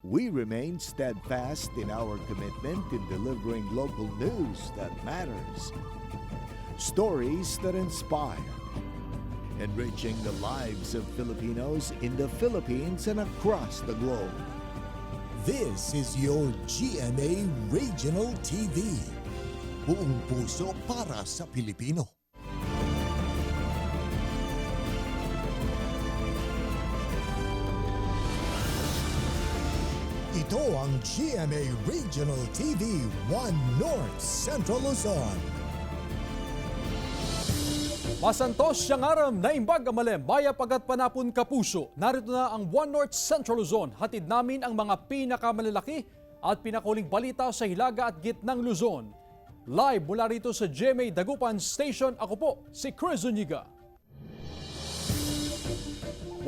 we remain steadfast in our commitment in delivering local news that matters. Stories that inspire. Enriching the lives of Filipinos in the Philippines and across the globe. This is your GMA Regional TV. Buong puso para sa Pilipino. Ito ang GMA Regional TV 1 North Central Luzon. Masantos siyang aram na imbag amalem, maya pagat panapon kapuso. Narito na ang One North Central Luzon. Hatid namin ang mga pinakamalalaki at pinakuling balita sa Hilaga at Gitnang Luzon. Live mula rito sa GMA Dagupan Station, ako po si Chris Zuniga.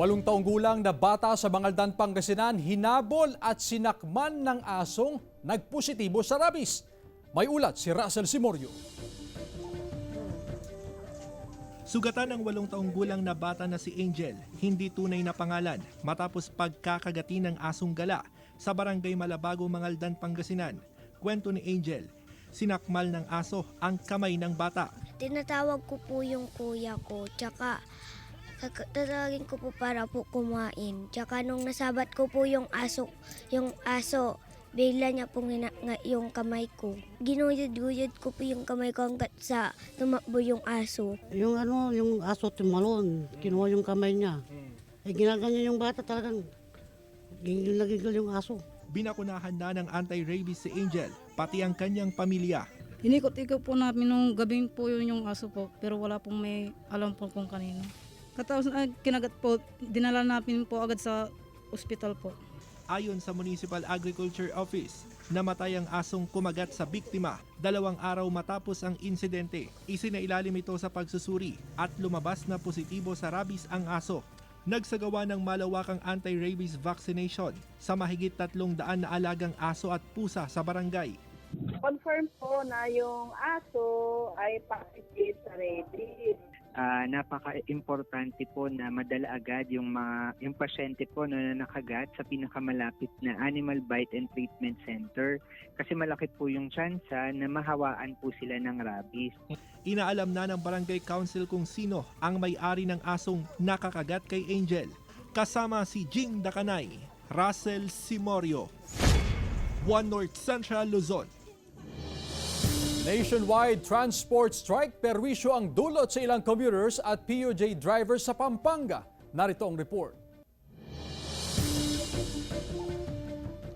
8 taong gulang na bata sa Bangaldan, Pangasinan, hinabol at sinakman ng asong nagpositibo sa rabies. May ulat si Russell Simorio. Sugatan ang 8 taong gulang na bata na si Angel, hindi tunay na pangalan, matapos pagkakagati ng asong gala sa barangay Malabago, Mangaldan, Pangasinan. Kwento ni Angel, sinakmal ng aso ang kamay ng bata. Tinatawag ko po yung kuya ko, tsaka tatawagin ko po para po kumain. Tsaka nung nasabat ko po yung aso, bigla niya pong yung kamay ko. Ginuyod-guyod ko po yung kamay ko hanggat sa tumakbo yung aso. Yung aso tumalon, kinuha yung kamay niya. Ginaganyan yung bata talagang gigil yung aso. Binakunahan na ng anti-rabies si Angel, pati ang kanyang pamilya. Inikot-ikot po namin nung gabing po yung aso po, pero wala pong may alam po kung kanino. Katapos kinagat po, dinala namin po agad sa ospital po. Ayon sa Municipal Agriculture Office, namatay ang asong kumagat sa biktima 2 araw matapos ang insidente. Isinailalim ito sa pagsusuri at lumabas na positibo sa rabies ang aso. Nagsagawa ng malawakang anti-rabies vaccination sa mahigit 300 na alagang aso at pusa sa barangay. Confirm po na yung aso ay positive sa rabies. Napaka-importante po na madala agad yung pasyente po na nakagat sa pinakamalapit na Animal Bite and Treatment Center kasi malaki po yung tsansa na mahawaan po sila ng rabies. Inaalam na ng Barangay Council kung sino ang may-ari ng asong nakakagat kay Angel. Kasama si Jing Dakanay, Russell Simorio, One North Central Luzon. Nationwide transport strike, perwisyo ang dulot sa ilang commuters at PUJ drivers sa Pampanga. Narito ang report.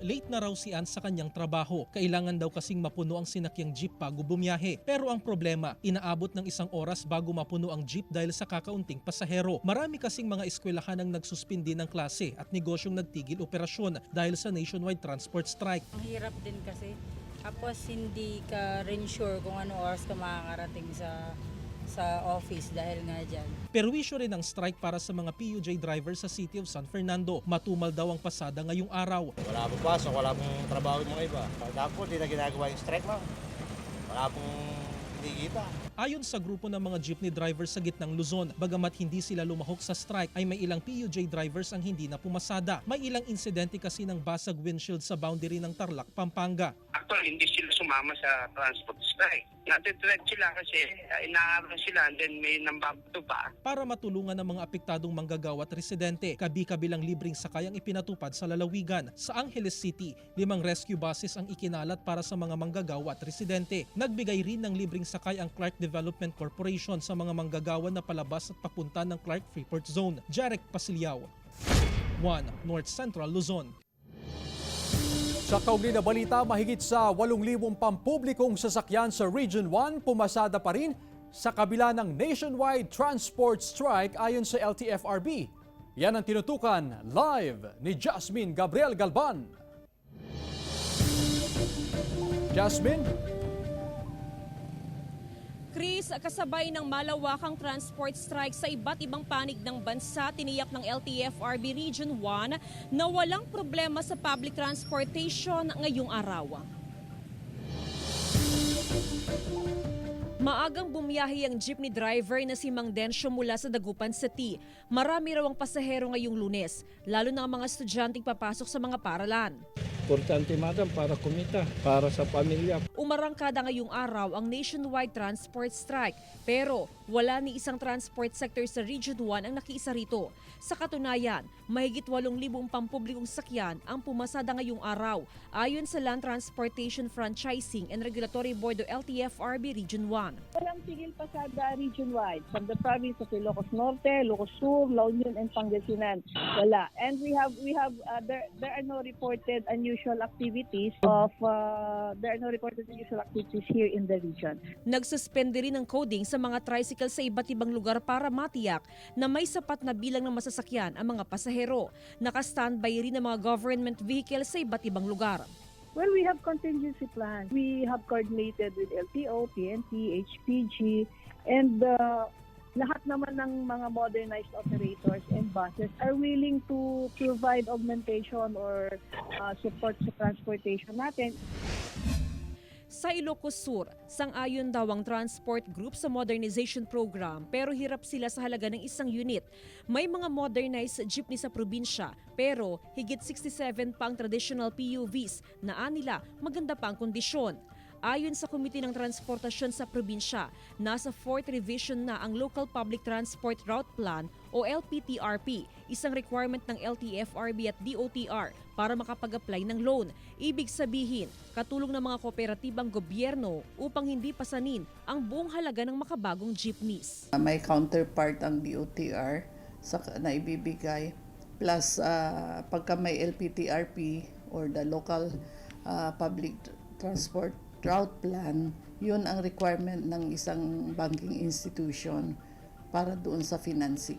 Late na raw si Ann sa kanyang trabaho. Kailangan daw kasing mapuno ang sinakyang jeep bago bumiyahe. Pero ang problema, inaabot ng 1 oras bago mapuno ang jeep dahil sa kakaunting pasahero. Marami kasing mga eskwelahan ang nagsuspindi ng klase at negosyong nagtigil operasyon dahil sa nationwide transport strike. Ang hirap din kasi. Tapos hindi ka rin sure kung ano oras ka makakarating sa office dahil nga dyan. Perwisyo rin ang strike para sa mga PUJ drivers sa City of San Fernando. Matumal daw ang pasada ngayong araw. Wala pong pasok, wala pong trabaho yung mga iba. Dapat di na ginagawa yung strike, ma'am. Wala pong kita. Ayon sa grupo ng mga jeepney drivers sa Gitnang Luzon, bagamat hindi sila lumahok sa strike, ay may ilang PUJ drivers ang hindi na pumasada. May ilang insidente kasi ng basag windshield sa boundary ng Tarlac, Pampanga. Actually, hindi sila sumama sa transport strike. Natitread sila kasi inaarang sila and then may nambabato pa. Para matulungan ang mga apektadong manggagawa at residente, kabi-kabilang libreng sakay ang ipinatupad sa lalawigan. Sa Angeles City, 5 rescue buses ang ikinalat para sa mga manggagawa at residente. Nagbigay rin ng libreng sakay ang Clark Development Corporation sa mga manggagawa na palabas at papunta ng Clark Freeport Zone. Jarek Pasiliao, 1 North Central Luzon. Sa kaugnay na balita, mahigit sa 8,000 pampublikong sasakyan sa Region 1 pumasada pa rin sa kabila ng nationwide transport strike ayon sa LTFRB. Yan ang tinutukan live ni Jasmine Gabriel Galban. Jasmine? Chris, kasabay ng malawakang transport strike sa iba't ibang panig ng bansa, tiniyak ng LTFRB Region 1 na walang problema sa public transportation ngayong araw. Maagang bumiyahe ang jeepney driver na si Mang Densyo mula sa Dagupan City. Marami raw ang pasahero ngayong Lunes, lalo na ang mga estudyanteng papasok sa mga paaralan. Importante, madam, para kumita, para sa pamilya. Umarangkada ngayong araw ang nationwide transport strike, pero wala ni isang transport sector sa Region 1 ang nakiisa rito. Sa katunayan, mahigit 8,000 pampublikong sakyan ang pumasada ngayong araw, ayon sa Land Transportation Franchising and Regulatory Board o LTFRB Region 1. Walang tigil pasada region-wide from the province of Ilocos Norte, Ilocos Sur, La Union, and Pangasinan. Wala. And there are no reported unusual activities here in the region. Nagsuspende rin ng coding sa mga tricycle sa iba't ibang lugar para matiyak na may sapat na bilang ng masasakyan ang mga pasahero. Naka-standby rin ang mga government vehicles sa iba't ibang lugar. Well, we have contingency plans. We have coordinated with LTO, PNP, HPG, and lahat naman ng mga modernized operators and buses are willing to provide augmentation or support sa transportation natin. Sa Ilocos Sur, sang-ayon daw ang transport group sa modernization program pero hirap sila sa halaga ng isang unit. May mga modernized jeepney sa probinsya pero higit 67 pa ang traditional PUVs na anila maganda pa ang kondisyon. Ayon sa Komite ng Transportasyon sa probinsya, nasa 4th revision na ang Local Public Transport Route Plan o LPTRP, isang requirement ng LTFRB at DOTR para makapag-apply ng loan. Ibig sabihin, katulong ng mga kooperatibang gobyerno upang hindi pasanin ang buong halaga ng makabagong jeepneys. May counterpart ang DOTR na ibibigay plus pagka may LPTRP or the Local Public Transport Route Plan, yun ang requirement ng isang banking institution para doon sa financing.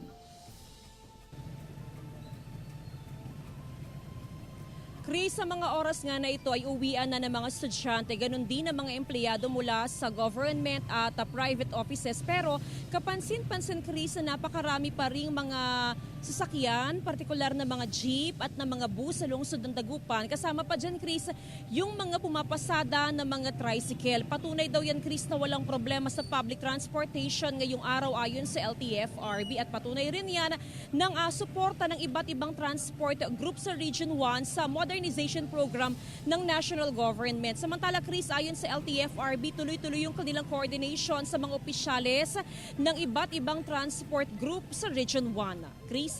Chris, sa mga oras nga na ito ay uwian na ng mga estudyante, ganun din ang mga empleyado mula sa government at private offices. Pero kapansin-pansin, Chris, na napakarami pa ring mga sasakyan, partikular na mga jeep at na mga bus sa lungsod ng Dagupan. Kasama pa dyan, Chris, yung mga pumapasada na mga tricycle. Patunay daw yan, Chris, na walang problema sa public transportation ngayong araw ayon sa LTFRB. At patunay rin yan ng suporta ng iba't ibang transport group sa Region 1 sa modernization program ng national government. Samantala, Chris, ayon sa LTFRB, tuloy-tuloy yung kanilang coordination sa mga opisyales ng iba't ibang transport group sa Region 1. Chris?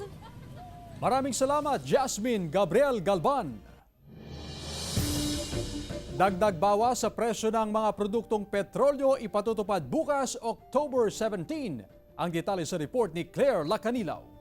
Maraming salamat, Jasmine Gabriel Galban. Dagdag bawas sa presyo ng mga produktong petrolyo ipatutupad bukas, October 17. Ang detalye sa report ni Claire Lacanilaw.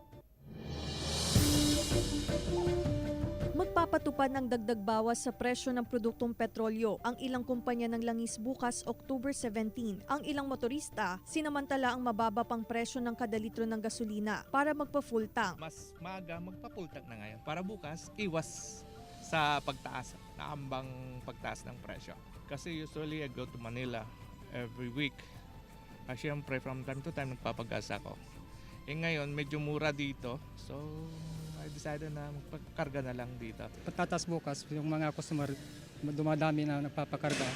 Magpapatupad ng dagdag bawas sa presyo ng produktong petrolyo ang ilang kumpanya ng langis bukas, October 17. Ang ilang motorista, sinamantala ang mababa pang presyo ng kada litro ng gasolina para magpa-full tank. Mas maaga magpa-full tank na ngayon para bukas iwas sa pagtaas, naambang pagtaas ng presyo. Kasi usually I go to Manila every week. Siyempre from time to time nagpapagas ako. Ngayon medyo mura dito, so I decided na magpakarga na lang dito. Patatas bukas, yung mga customer dumadami na nagpapakarga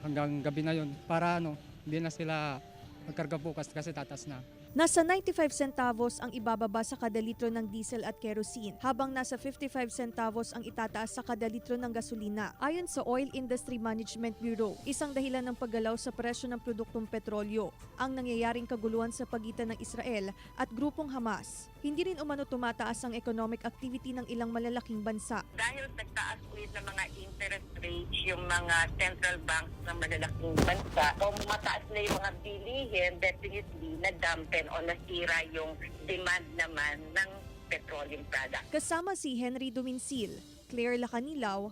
hanggang gabi na yun para hindi na sila magkarga bukas kasi tatas na. Nasa 95 centavos ang ibababa sa kada litro ng diesel at kerosene, habang nasa 55 centavos ang itataas sa kada litro ng gasolina. Ayon sa Oil Industry Management Bureau, isang dahilan ng paggalaw sa presyo ng produktong petrolyo ang nangyayaring kaguluhan sa pagitan ng Israel at grupong Hamas. Hindi rin umano tumataas ang economic activity ng ilang malalaking bansa. Dahil nagtaas ulit ng mga interest rates yung mga central banks ng malalaking bansa, kung mataas na yung mga bilihin, definitely na-dampen o nasira yung demand naman ng petroleum product. Kasama si Henry Dumincil, Claire Lacanilaw,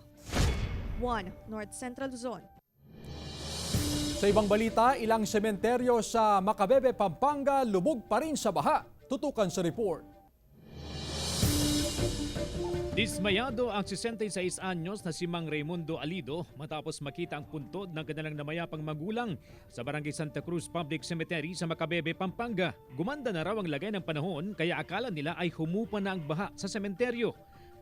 1 North Central Luzon. Sa ibang balita, ilang sementeryo sa Macabebe, Pampanga lubog pa rin sa baha. Tutukan sa report. Dismayado ang 66 anyos na si Mang Raimundo Alido matapos makita ang puntod ng kanilang namayapang magulang sa Barangay Santa Cruz Public Cemetery sa Macabebe, Pampanga. Gumanda na raw ang lagay ng panahon kaya akala nila ay humupa na ang baha sa sementeryo.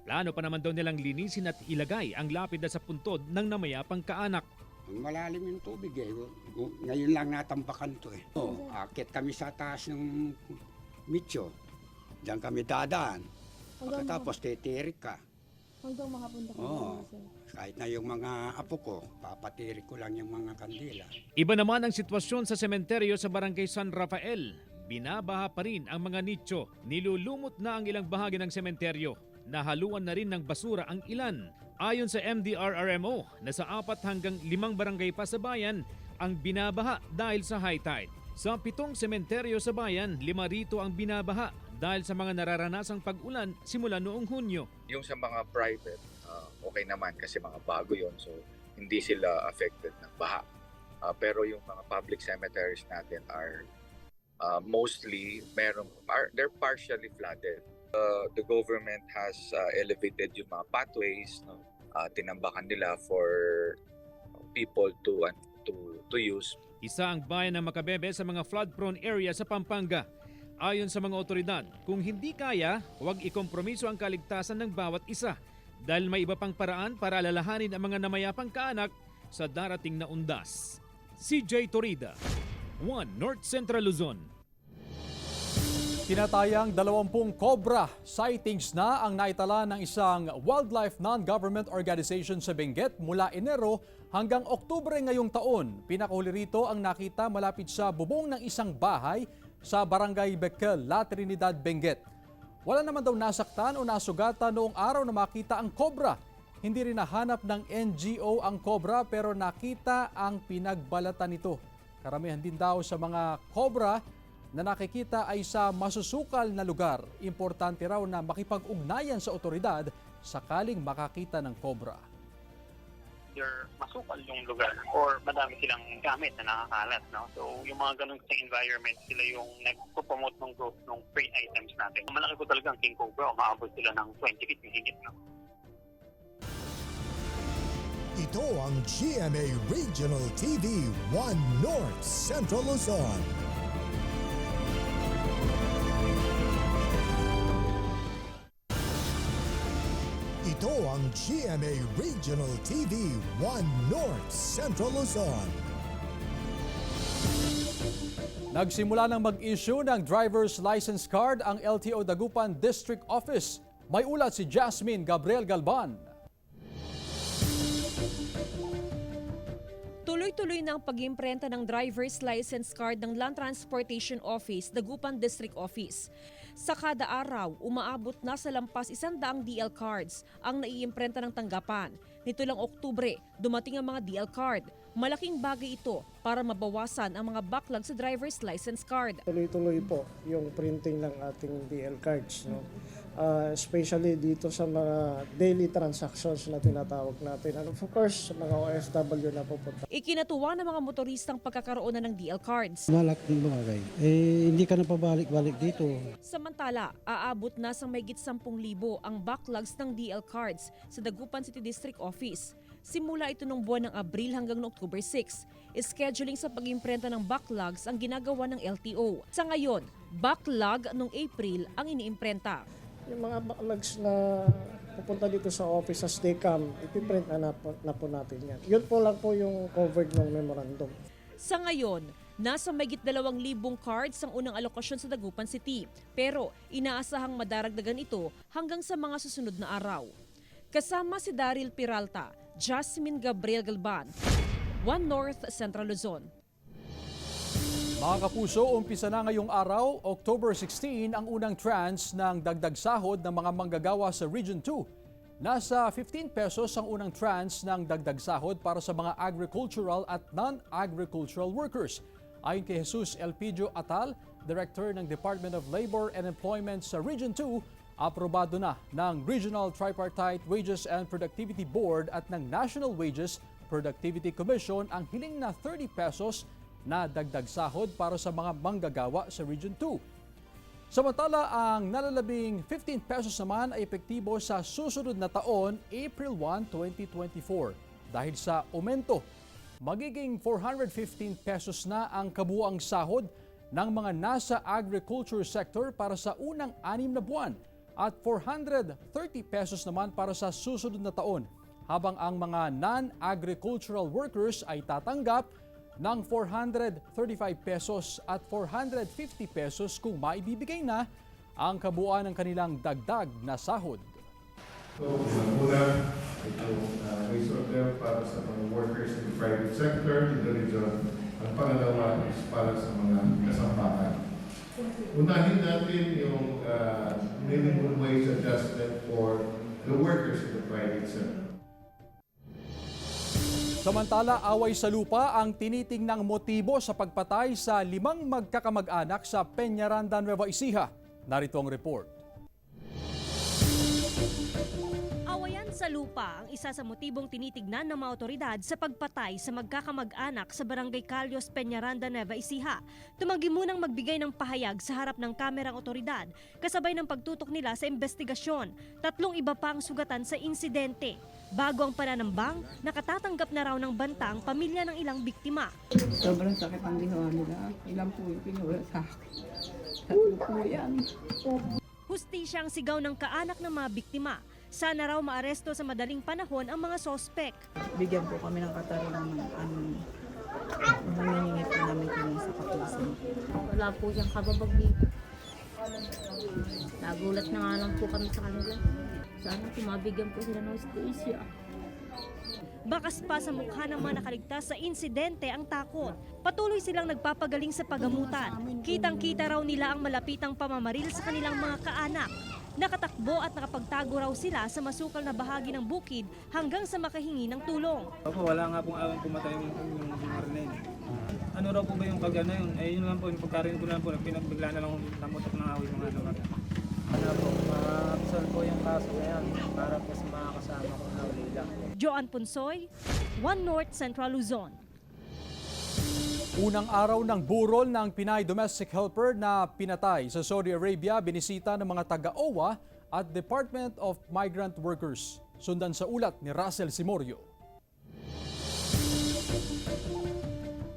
Plano pa naman daw nilang linisin at ilagay ang lapida sa puntod ng namayapang kaanak. Malalim yung tubig eh. Ngayon lang natambakan to eh. Akit kami sa taas ng Mityo. Diyan kami dadaan. Pagkatapos titirik ka. Hanggang makapunta ka Kahit na yung mga apo ko, papatirik ko lang yung mga kandila. Iba naman ang sitwasyon sa sementeryo sa Barangay San Rafael. Binabaha pa rin ang mga nicho. Nilulumot na ang ilang bahagi ng sementeryo. Nahaluan na rin ng basura ang ilan. Ayon sa MDRRMO, nasa 4 hanggang 5 barangay pa sa bayan ang binabaha dahil sa high tide. Sa 7 sementeryo sa bayan, 5 rito ang binabaha dahil sa mga nararanasang pag-ulan simula noong Hunyo. Yung sa mga private, okay naman kasi mga bago yon, so hindi sila affected ng baha. Pero yung mga public cemeteries natin are mostly, they're partially flooded. The government has elevated yung mga pathways, no? Tinambakan nila for people to use. Isa ang bayan ng Macabebe sa mga flood-prone area sa Pampanga. Ayon sa mga otoridad, kung hindi kaya, huwag ikompromiso ang kaligtasan ng bawat isa dahil may iba pang paraan para alalahanin ang mga namayapang kaanak sa darating na undas. CJ Torida, 1 North Central Luzon. Tinatayang 20 cobra sightings na ang naitala ng isang wildlife non-government organization sa Benguet mula Enero hanggang Oktubre ngayong taon. Pinakahuli rito ang nakita malapit sa bubong ng isang bahay sa Barangay Bekel, La Trinidad, Benguet. Wala naman daw nasaktan o nasugatan noong araw na makita ang cobra. Hindi rin nahanap ng NGO ang cobra pero nakita ang pinagbalatan nito. Karamihan din daw sa mga cobra na nakikita ay sa masusukal na lugar. Importante raw na makipag-ugnayan sa otoridad sakaling makakita ng cobra. Masukal yung lugar or madami silang gamit na nakakalat. No? So yung mga ganun kasing environment, sila yung nag-promote ng growth ng prey items natin. Malaki po talaga ang king cobra, umaabot sila ng 20 feet higit. No? Ito ang GMA Regional TV 1 North Central Luzon. Ito ang GMA Regional TV 1 North Central Luzon. Nagsimula ng mag-issue ng driver's license card ang LTO Dagupan District Office. May ulat si Jasmine Gabriel Galban. Tuloy-tuloy na ang pag-imprenta ng driver's license card ng Land Transportation Office, Dagupan District Office. Sa kada araw, umaabot na sa lampas 100 DL cards ang naiimprenta ng tanggapan. Nito lang Oktubre, dumating ang mga DL card. Malaking bagay ito para mabawasan ang mga backlog sa driver's license card. Tuloy-tuloy po yung printing ng ating DL cards. No? Especially dito sa mga daily transactions na tinatawag natin. And of course, sa mga OFW na pupunta. Ikinatuwa ng mga motoristang pagkakaroon na ng DL cards. Malaking bagay. Hindi ka na pabalik-balik dito. Samantala, aabot na sa mahigit 10,000 ang backlogs ng DL cards sa Dagupan City District Office. Simula ito noong buwan ng Abril hanggang October 6. Scheduling sa pag-imprenta ng backlogs ang ginagawa ng LTO. Sa ngayon, backlog noong April ang iniimprenta. Yung mga backlogs na pupunta dito sa office as they come, ipiprint na po natin yan. Yun po lang po yung covered ng memorandum. Sa ngayon, nasa mahigit 2,000 cards ang unang alokasyon sa Dagupan City. Pero inaasahang madaragdagan ito hanggang sa mga susunod na araw. Kasama si Daryl Peralta, Jasmine Gabriel Galban, 1 North Central Luzon. Mga kapuso, umpisa na ngayong araw, October 16, ang unang tranche ng dagdag sahod ng mga manggagawa sa Region 2. Nasa 15 pesos ang unang tranche ng dagdag sahod para sa mga agricultural at non-agricultural workers. Ayon kay Jesus Elpidio Atal, Director ng Department of Labor and Employment sa Region 2, aprobado na ng Regional Tripartite Wages and Productivity Board at ng National Wages Productivity Commission ang hiling na 30 pesos na dagdag sahod para sa mga manggagawa sa Region 2. Samantala, ang nalalabing 15 pesos naman ay epektibo sa susunod na taon, April 1, 2024. Dahil sa aumento, magiging 415 pesos na ang kabuuang sahod ng mga nasa agriculture sector para sa unang 6 na buwan at 430 pesos naman para sa susunod na taon. habang ang mga non-agricultural workers ay tatanggap ng 435 pesos at 450 pesos kung maibibigay na ang kabuuan ng kanilang dagdag na sahod. So, una, itong raise order para sa mga workers in the private sector in the region. Ang pangalawa is para sa mga kasambahan. Unahin natin yung minimum wage adjustment for the workers in the private sector. Samantala, away sa lupa ang tinitingnang motibo sa pagpatay sa 5 magkakamag-anak sa Peñaranda, Nueva Ecija. Narito ang report. Awayan sa lupa ang isa sa motibong tinitignan ng mga otoridad sa pagpatay sa magkakamag-anak sa Barangay Calios, Peñaranda, Nueva Ecija. Tumanggi munang magbigay ng pahayag sa harap ng kamerang otoridad kasabay ng pagtutok nila sa investigasyon. 3 iba pa ang sugatan sa insidente. Bago ang pananambang, nakatatanggap na raw ng banta ang pamilya ng ilang biktima. Sobrang sakit ang ginawa nila. Ilan po yung pinula sa akin. 3 po yan. Hustisya ang sigaw ng kaanak ng mga biktima. Sana raw maaresto sa madaling panahon ang mga sospek. Bigyan po kami ng katarungan ng nangingi po namin kami sa kapulisan. Wala po siyang kababag dito. Nagulat na nga lang po kami sa kanila. Sana mabigyan po sila ng hustisya. Bakas pa sa mukha ng mga nakaligtas sa insidente ang takot. Patuloy silang nagpapagaling sa pagamutan. Kitang-kita raw nila ang malapitang pamamaril sa kanilang mga kaanak. Nakatakbo at nakapagtago raw sila sa masukal na bahagi ng bukid hanggang sa makahingi ng tulong. Wala nga pong awang pumatay yung marine. Ano raw po ba yung kagana yun? Eh yun lang po, yung pagkarin ko lang po, pinagbigla na lang namutok ng awit mga lugar. Ano po, ma-absolve po yung kaso na yan para po sa mga kasama ko na ulila. Joan Punsoy, One North Central Luzon. Unang araw ng burol ng Pinay domestic helper na pinatay sa Saudi Arabia, binisita ng mga taga-OWA at Department of Migrant Workers. Sundan sa ulat ni Russell Simorio.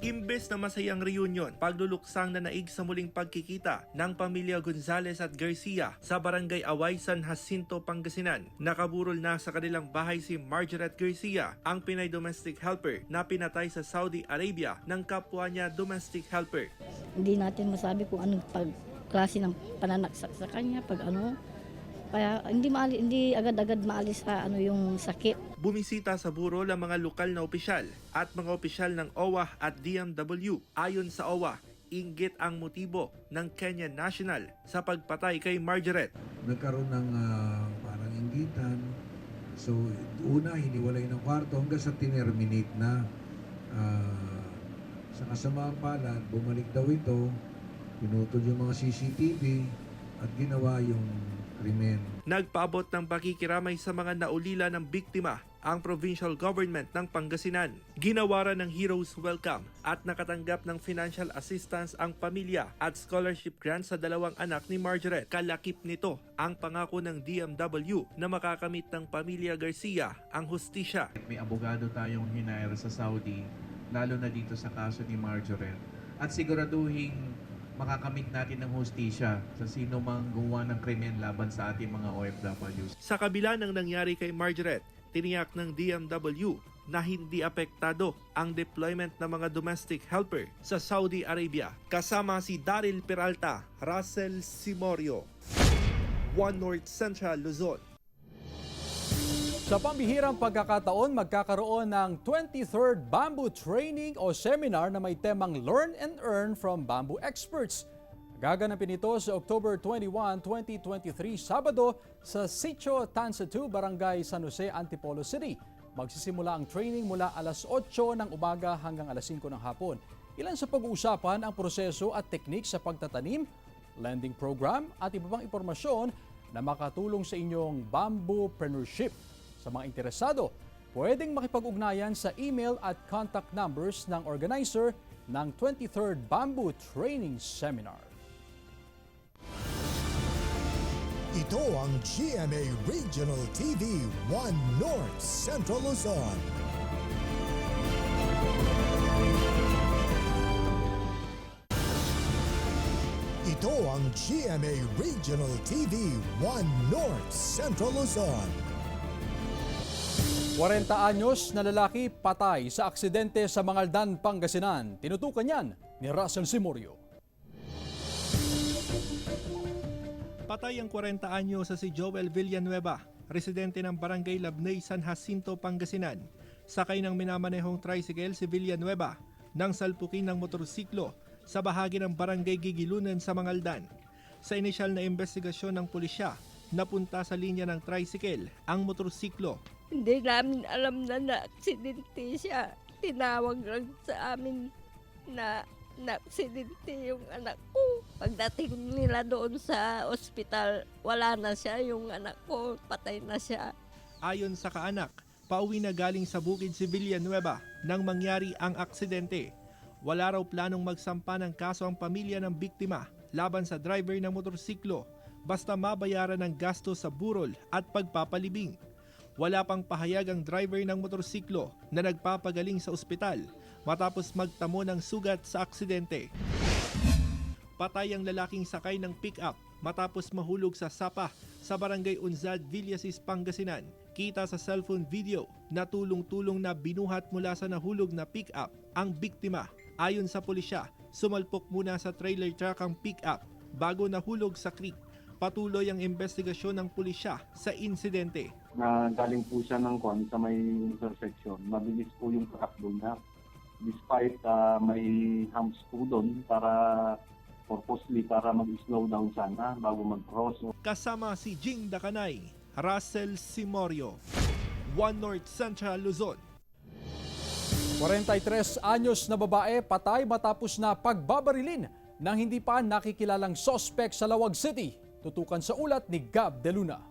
Imbes na masayang reunion, pagluluksang na naig sa muling pagkikita ng pamilya Gonzales at Garcia sa Barangay Away, San Jacinto, Pangasinan. Nakaburol na sa kanilang bahay si Margaret Garcia, ang Pinay domestic helper na pinatay sa Saudi Arabia ng kapwa niya domestic helper. Hindi natin masabi kung anong klase ng pananaksak sa kanya, pag ano. Kaya hindi agad-agad maalis sa yung sakit. Bumisita sa burol ang mga lokal na opisyal at mga opisyal ng OWA at DMW. Ayon sa OWA, inggit ang motibo ng Kenyan National sa pagpatay kay Margaret. Nagkaroon ng parang inggitan. So una, hiniwalay ng kwarto hanggang sa tinerminate na. Sa kasamaang palad, bumalik daw ito, pinutol yung mga CCTV at ginawa yung krimen. Nagpaabot ng pakikiramay sa mga naulila ng biktima ang provincial government ng Pangasinan. Ginawaran ng Heroes Welcome at nakatanggap ng financial assistance ang pamilya at scholarship grant sa 2 anak ni Margaret. Kalakip nito ang pangako ng DMW na makakamit ng pamilya Garcia ang hustisya. May abogado tayong hinire sa Saudi, lalo na dito sa kaso ni Margaret. At siguraduhin makakamit natin ng hustisya sa sino mang gumawa ng krimen laban sa ating mga OFWs. Sa kabila ng nangyari kay Margaret, tiniyak ng DMW na hindi apektado ang deployment ng mga domestic helper sa Saudi Arabia. Kasama si Daryl Peralta, Russell Simorio, One North Central Luzon. Sa pambihirang pagkakataon, magkakaroon ng 23rd Bamboo Training o Seminar na may temang Learn and Earn from Bamboo Experts. Gaganapin ito sa October 21, 2023, Sabado sa Sitio Tansatu, Barangay San Jose, Antipolo City. Magsisimula ang training mula alas 8 ng umaga hanggang alas 5 ng hapon. Ilan sa pag-uusapan ang proseso at teknik sa pagtatanim, lending program at iba pang impormasyon na makatulong sa inyong bamboopreneurship. Sa mga interesado, pwedeng makipag-ugnayan sa email at contact numbers ng organizer ng 23rd Bamboo Training Seminar. Ito ang GMA Regional TV 1 North Central Luzon. Ito ang GMA Regional TV 1 North Central Luzon. 40 anyos na lalaki patay sa aksidente sa Mangaldan, Pangasinan. Tinutukan yan ni Russell Simorio. Patay ang 40 anyo sa si Joel Villanueva, residente ng Barangay Labney, San Jacinto, Pangasinan. Sakay ng minamanehong tricycle si Villanueva nang salpukin ng motorsiklo sa bahagi ng Barangay Gigilunan sa Mangaldan. Sa inisyal na investigasyon ng pulisya, napunta sa linya ng tricycle ang motorsiklo. Hindi namin alam na na-aksidente siya. Tinawag lang sa amin na na-aksidente yung anak ko. Pagdating nila doon sa ospital, wala na siya. Yung anak ko, patay na siya. Ayon sa kaanak, pauwi na galing sa bukid si Villanueva nang mangyari ang aksidente. Wala raw planong magsampa ng kaso ang pamilya ng biktima laban sa driver ng motorsiklo basta mabayaran ng gasto sa burol at pagpapalibing. Wala pang pahayag ang driver ng motorsiklo na nagpapagaling sa ospital matapos magtamo ng sugat sa aksidente. Patay ang lalaking sakay ng pick-up matapos mahulog sa sapa sa Barangay Unzad, Villasis, Pangasinan. Kita sa cellphone video na tulong-tulong na binuhat mula sa nahulog na pick-up ang biktima. Ayon sa pulisya, sumalpok muna sa trailer truck ang pick-up bago nahulog sa creek. Patuloy ang investigasyon ng pulisya sa insidente. Galing po siya ng sa may intersection. Mabilis po yung takbo niya. Despite may humps po doon purposely para mag-slow down sana bago mag-cross. Kasama si Jing Dakanay, Russell Simorio, One North Central Luzon. 43 anyos na babae patay matapos na pagbabarilin ng hindi pa nakikilalang sospek sa Lawag City. Tutukan sa ulat ni Gab De Luna.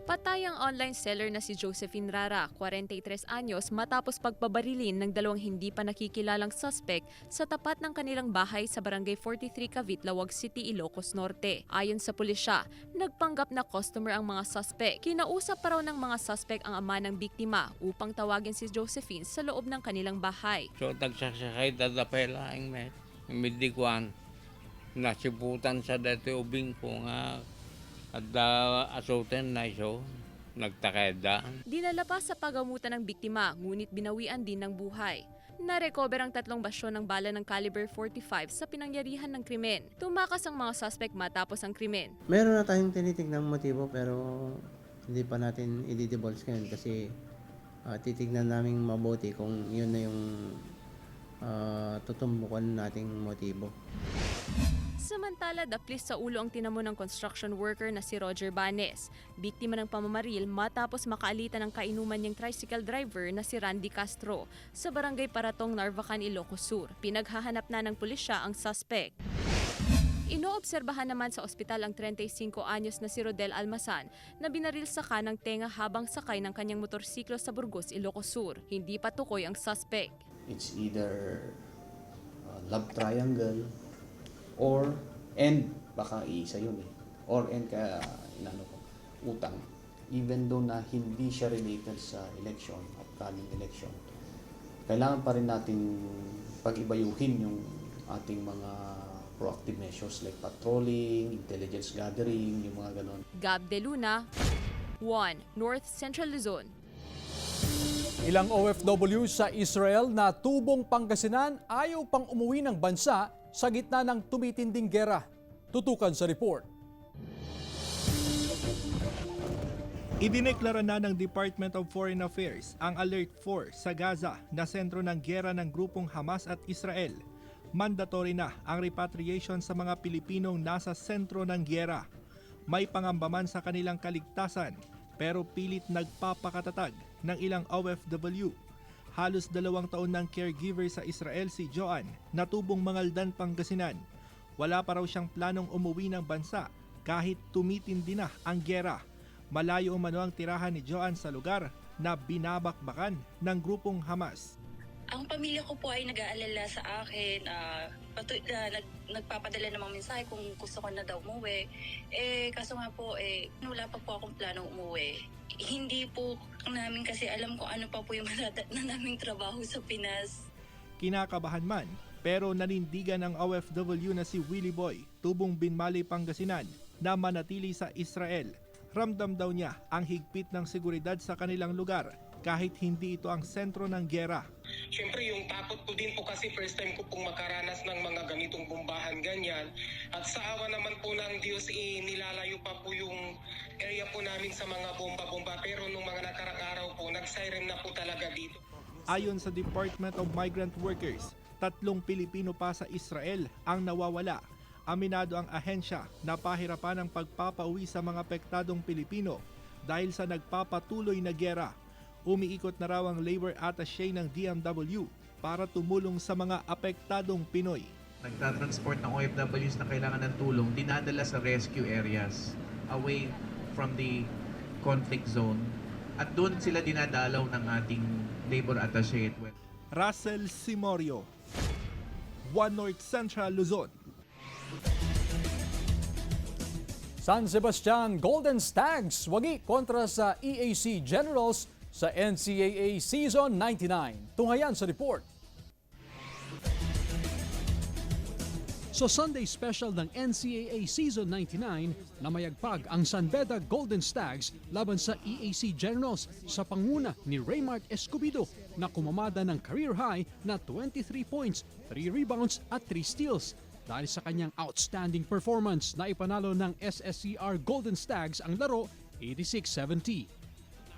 Patay ang online seller na si Josephine Rara, 43 anyos, matapos pagbabarilin ng dalawang hindi pa nakikilalang suspect sa tapat ng kanilang bahay sa Barangay 43 Cavite, Lawag City, Ilocos Norte. Ayon sa pulisya, nagpanggap na customer ang mga suspect. Kinausap pa raw ng mga suspect ang ama ng biktima upang tawagin si Josephine sa loob ng kanilang bahay. So tagsasakay dadapela ang met, midikwan, nasiputan sa dati ubing ko nga at asutin na iso, nagtakeda. Dinala pa sa pagamutan ng biktima, ngunit binawian din ng buhay. Narecover ang 3 basyon ng bala ng caliber 45 sa pinangyarihan ng krimen. Tumakas ang mga suspect matapos ang krimen. Meron na tayong tinitignang motibo pero hindi pa natin i-divulge ngayon kasi titignan namin mabuti kung yun na yung tutumbukan nating motibo. Samantala, daplis sa ulo ang tinamo ng construction worker na si Roger Banes. Biktima ng pamamaril matapos makaalitan ng kainuman niyang tricycle driver na si Randy Castro sa Barangay Paratong, Narvacan, Ilocos Sur. Pinaghahanap na ng pulisya ang suspect. Inoobserbahan naman sa ospital ang 35 anyos na si Rodel Almasan na binaril sa kanang tenga habang sakay ng kanyang motorsiklo sa Burgos, Ilocos Sur. Hindi pa tukoy ang suspect. It's either love triangle baka isa yun or kaya utang, even though na hindi siya related sa election, upcoming election, kailangan pa rin natin pag-ibayuhin yung ating mga proactive measures like patrolling, intelligence gathering, yung mga ganon. Gab De Luna, One North Central Luzon. Ilang OFW sa Israel na tubong Pangasinan ayaw pang umuwi ng bansa sa gitna ng tumitinding gera. Tutukan sa report. Idineklara na ng Department of Foreign Affairs ang Alert 4 sa Gaza na sentro ng gera ng grupong Hamas at Israel. Mandatory na ang repatriation sa mga Pilipinong nasa sentro ng gera. May pangamba man sa kanilang kaligtasan pero pilit nagpapakatatag ng ilang OFW. Halos 2 taon ng caregiver sa Israel si Joan na tubong Mangaldan, Pangasinan. Wala pa raw siyang planong umuwi ng bansa kahit tumitindi na ang gera. Malayo umano ang tirahan ni Joan sa lugar na binabakbakan ng grupong Hamas. Ang pamilya ko po ay nag-aalala sa akin, nagpapadala ng mga mensahe kung gusto ko na daw umuwi. Kaso nga po, wala pa po akong planong umuwi. Hindi po namin kasi alam kung ano pa po yung na naming trabaho sa Pinas. Kinakabahan man, pero nanindigan ang OFW na si Willie Boy, tubong Binmali, Pangasinan, na manatili sa Israel. Ramdam daw niya ang higpit ng seguridad sa kanilang lugar kahit hindi ito ang sentro ng giyera. Siyempre yung takot ko din po kasi first time ko pong makaranas ng mga ganitong bombahan ganyan. At sa awa naman po ng Diyos, nilalayo pa po yung area po namin sa mga bomba-bomba. Pero nung mga nakarang araw po, nag-siren na po talaga dito. Ayon sa Department of Migrant Workers, 3 Pilipino pa sa Israel ang nawawala. Aminado ang ahensya na pahirapan ang pagpapauwi sa mga apektadong Pilipino dahil sa nagpapatuloy na giyera. Umiikot na raw ang labor attaché ng DMW para tumulong sa mga apektadong Pinoy. Nagtatransport ng OFWs na kailangan ng tulong, dinadala sa rescue areas away from the conflict zone at doon sila dinadalaw ng ating labor attaché. Russell Simorio, One North Central Luzon. San Sebastian Golden Stags wagi kontra sa EAC Generals sa NCAA Season 99. Tunghayan sa report. Sa Sunday special ng NCAA Season 99, namayagpag ang San Beda Golden Stags laban sa EAC Generals sa panguna ni Raymart Escobedo na kumamada ng career high na 23 points, 3 rebounds at 3 steals. Dahil sa kanyang outstanding performance na ipanalo ng SSCR Golden Stags ang laro 86-70.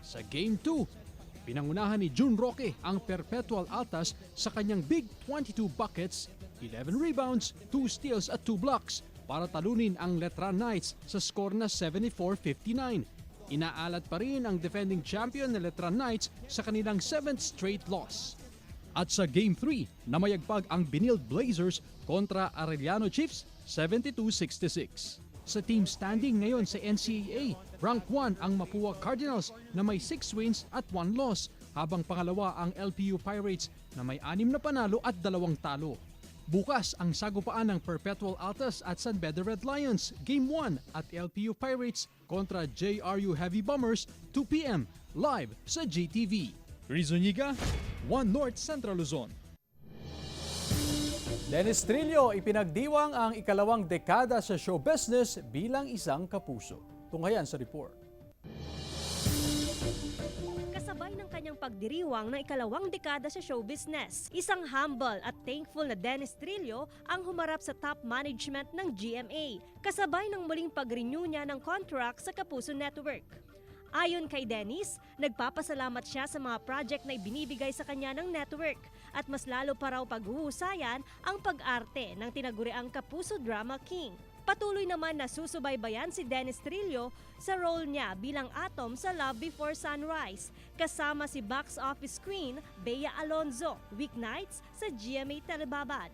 Sa Game 2, pinangunahan ni June Roque ang Perpetual Altas sa kanyang big 22 buckets, 11 rebounds, 2 steals at 2 blocks para talunin ang Letran Knights sa score na 74-59. Inaalat pa rin ang defending champion na Letran Knights sa kanilang 7th straight loss. At sa Game 3, namayagpag ang Benilde Blazers kontra Arellano Chiefs 72-66. Sa team standing ngayon sa NCAA, rank 1 ang Mapua Cardinals na may 6 wins at 1 loss, habang pangalawa ang LPU Pirates na may 6 na panalo at 2 talo. Bukas ang sagupaan ng Perpetual Altas at San Beda Red Lions, Game 1 at LPU Pirates kontra JRU Heavy Bombers, 2 p.m. live sa GTV. Rizzo Niga, One North Central Luzon. Dennis Trillo ipinagdiwang ang ikalawang dekada sa show business bilang isang kapuso. Tunghayan sa report. Kasabay ng kanyang pagdiriwang ng ikalawang dekada sa show business, isang humble at thankful na Dennis Trillo ang humarap sa top management ng GMA, kasabay ng muling pag-renew niya ng contract sa Kapuso Network. Ayon kay Dennis, nagpapasalamat siya sa mga project na ibinibigay sa kanya ng network at mas lalo pa raw paghuhusayan ang pag-arte ng tinaguriang Kapuso Drama King. Patuloy naman na susubaybayan si Dennis Trillo sa role niya bilang Atom sa Love Before Sunrise, kasama si box office queen Bea Alonzo, weeknights sa GMA Telebabad.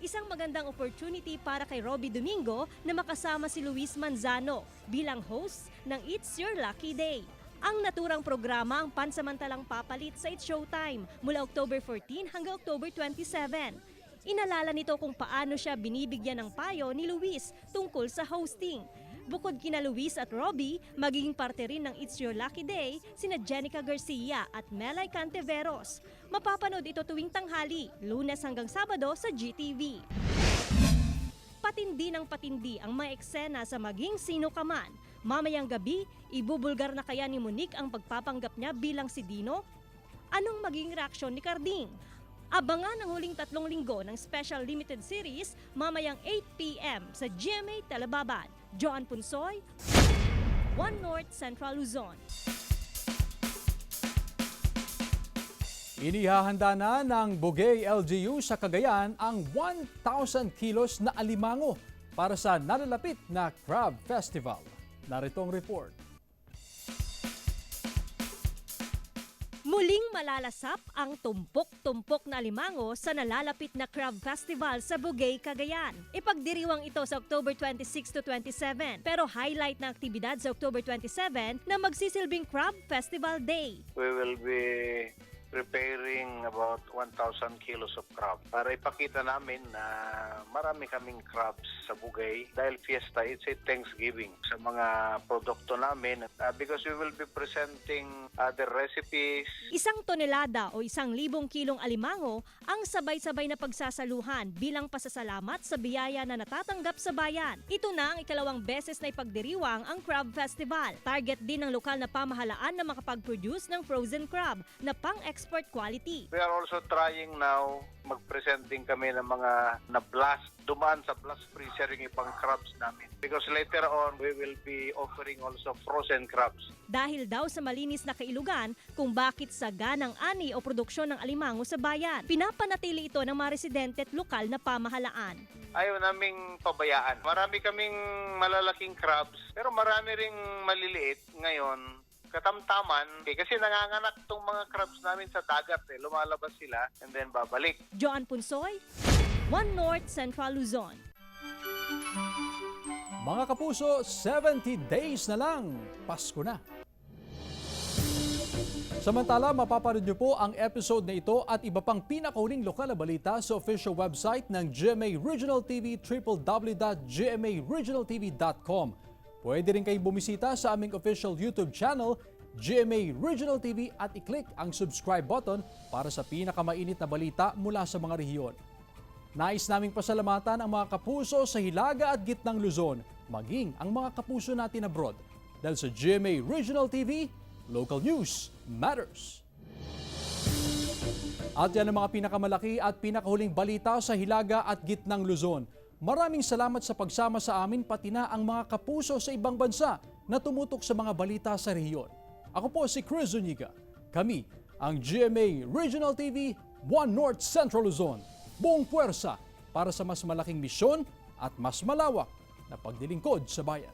Isang magandang opportunity para kay Robbie Domingo na makasama si Luis Manzano bilang host ng It's Your Lucky Day. Ang naturang programa ang pansamantalang papalit sa It's Showtime mula October 14 hanggang October 27. Inalala nito kung paano siya binibigyan ng payo ni Luis tungkol sa hosting. Bukod kina Luis at Robbie, magiging parte rin ng It's Your Lucky Day sina Jenica Garcia at Melay Canteveros. Mapapanood ito tuwing tanghali, Lunes hanggang Sabado sa GTV. Patindi ng patindi ang mga eksena sa Maging Sino Ka Man. Mamayang gabi, ibubulgar na kaya ni Monique ang pagpapanggap niya bilang si Dino? Anong maging reaksyon ni Carding? Abangan ang huling 3 linggo ng special limited series mamayang 8 p.m. sa GMA Telebabad. Joan Punsoy, One North Central Luzon. Inihahanda na ng Bugay LGU sa Cagayan ang 1,000 kilos na alimango para sa nalalapit na Crab Festival. Narito ang report. Muling malalasap ang tumpok-tumpok na alimango sa nalalapit na Crab Festival sa Bugay, Cagayan. Ipagdiriwang ito sa October 26 to 27, pero highlight na aktibidad sa October 27 na magsisilbing Crab Festival Day. We will be preparing about 1,000 kilos of crab para ipakita namin na marami kaming crabs sa Bugay dahil fiesta, it's a Thanksgiving sa mga produkto namin because we will be presenting the recipes. 1 tonelada o 1,000 kilong alimango ang sabay-sabay na pagsasaluhan bilang pasasalamat sa biyaya na natatanggap sa bayan. Ito na ang ikalawang beses na ipagdiriwang ang Crab Festival. Target din ng lokal na pamahalaan na makapag-produce ng frozen crab na pang-export quality. We are also trying now, mag-presenting kami ng mga na-blast, dumaan sa blast freezer yung ibang crabs namin. Because later on, we will be offering also frozen crabs. Dahil daw sa malinis na kailugan kung bakit saganang ani o produksyon ng alimango sa bayan. Pinapanatili ito ng mga residente at lokal na pamahalaan. Ayaw naming pabayaan. Marami kaming malalaking crabs, pero marami ring maliliit ngayon. Katamtaman, kasi nanganganak tong mga crabs namin sa dagat, lumalabas sila and then babalik. Joan Punsoy, One North Central Luzon. Mga kapuso, 70 days na lang, Pasko na. Samantala, mapapanood niyo po ang episode na ito at iba pang pinakahuling lokal na balita sa official website ng GMA Regional TV, www.gmaregionaltv.com. Pwede rin kayong bumisita sa aming official YouTube channel, GMA Regional TV, at i-click ang subscribe button para sa pinakamainit na balita mula sa mga rehiyon. Nais naming pasalamatan ang mga kapuso sa Hilaga at Gitnang Luzon, maging ang mga kapuso natin abroad. Dahil sa GMA Regional TV, local news matters. At yan ang mga pinakamalaki at pinakahuling balita sa Hilaga at Gitnang Luzon. Maraming salamat sa pagsama sa amin pati na ang mga kapuso sa ibang bansa na tumutok sa mga balita sa rehiyon. Ako po si Chris Zuniga. Kami ang GMA Regional TV, One North Central Luzon. Buong puwersa para sa mas malaking misyon at mas malawak na paglilingkod sa bayan.